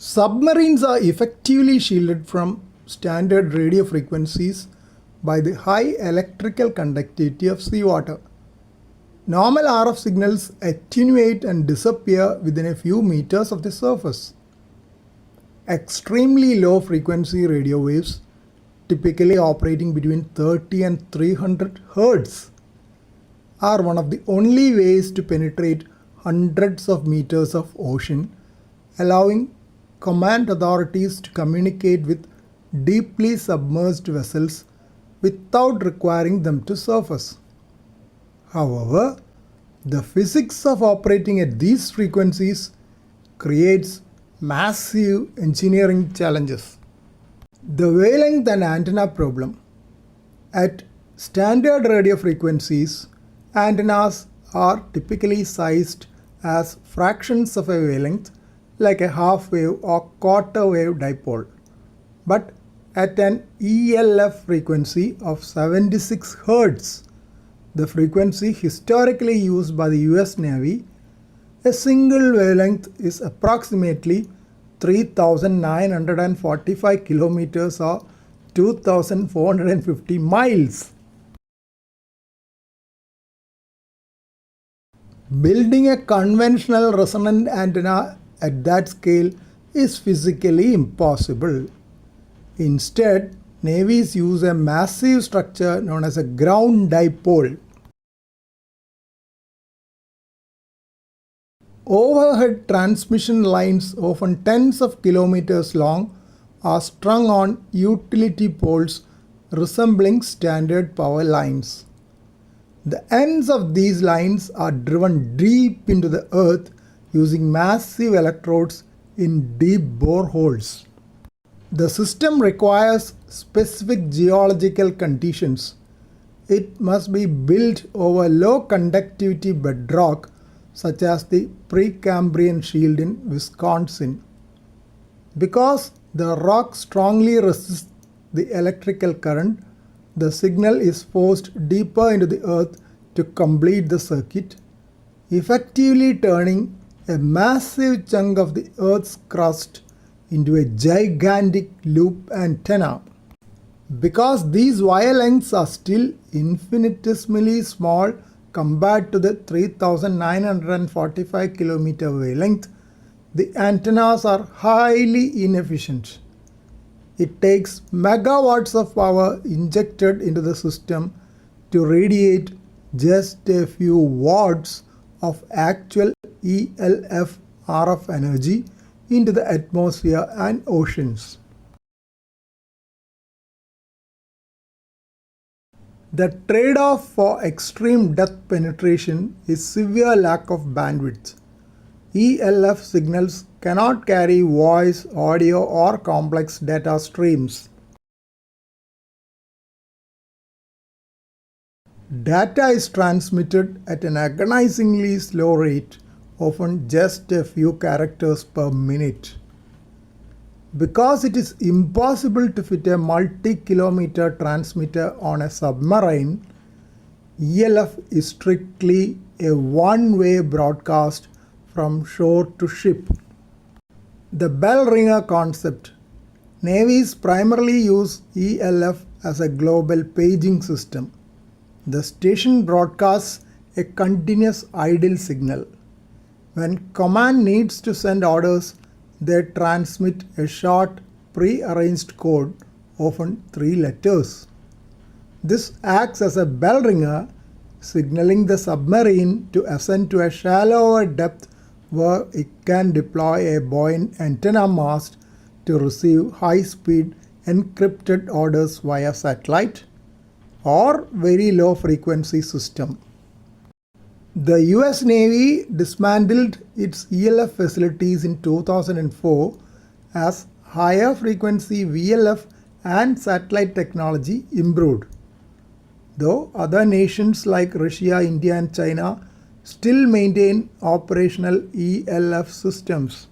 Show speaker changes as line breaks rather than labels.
Submarines are effectively shielded from standard radio frequencies by the high electrical conductivity of seawater. Normal RF signals attenuate and disappear within a few meters of the surface. Extremely low frequency radio waves, typically operating between 30 and 300 Hz, are one of the only ways to penetrate hundreds of meters of ocean, allowing command authorities to communicate with deeply submerged vessels without requiring them to surface. However, the physics of operating at these frequencies creates massive engineering challenges. The wavelength and antenna problem. At standard radio frequencies, antennas are typically sized as fractions of a wavelength, like a half wave or quarter wave dipole. But at an ELF frequency of 76 Hz, the frequency historically used by the US Navy, a single wavelength is approximately 3,945 kilometers or 2,450 miles. Building a conventional resonant antenna at that scale is physically impossible. Instead, navies use a massive structure known as a ground dipole. Overhead transmission lines, often tens of kilometers long, are strung on utility poles resembling standard power lines. The ends of these lines are driven deep into the earth using massive electrodes in deep boreholes. The system requires specific geological conditions. It must be built over low conductivity bedrock such as the Precambrian Shield in Wisconsin. Because the rock strongly resists the electrical current, the signal is forced deeper into the earth to complete the circuit, effectively turning a massive chunk of the Earth's crust into a gigantic loop antenna. Because these wire lengths are still infinitesimally small compared to the 3,945 km wavelength, the antennas are highly inefficient. It takes megawatts of power injected into the system to radiate just a few watts of actual ELF RF energy into the atmosphere and oceans. The trade-off for extreme depth penetration is severe lack of bandwidth. ELF signals cannot carry voice, audio, or complex data streams. Data is transmitted at an agonizingly slow rate, often just a few characters per minute. Because it is impossible to fit a multi-kilometer transmitter on a submarine, ELF is strictly a one-way broadcast from shore to ship. The bell ringer concept. Navies primarily use ELF as a global paging system. The station broadcasts a continuous idle signal. When command needs to send orders, they transmit a short, pre-arranged code, often 3 letters. This acts as a bell ringer, signaling the submarine to ascend to a shallower depth where it can deploy a buoyant antenna mast to receive high-speed encrypted orders via satellite or very low frequency system. The US Navy dismantled its ELF facilities in 2004 as higher frequency VLF and satellite technology improved. Though other nations like Russia, India and China still maintain operational ELF systems.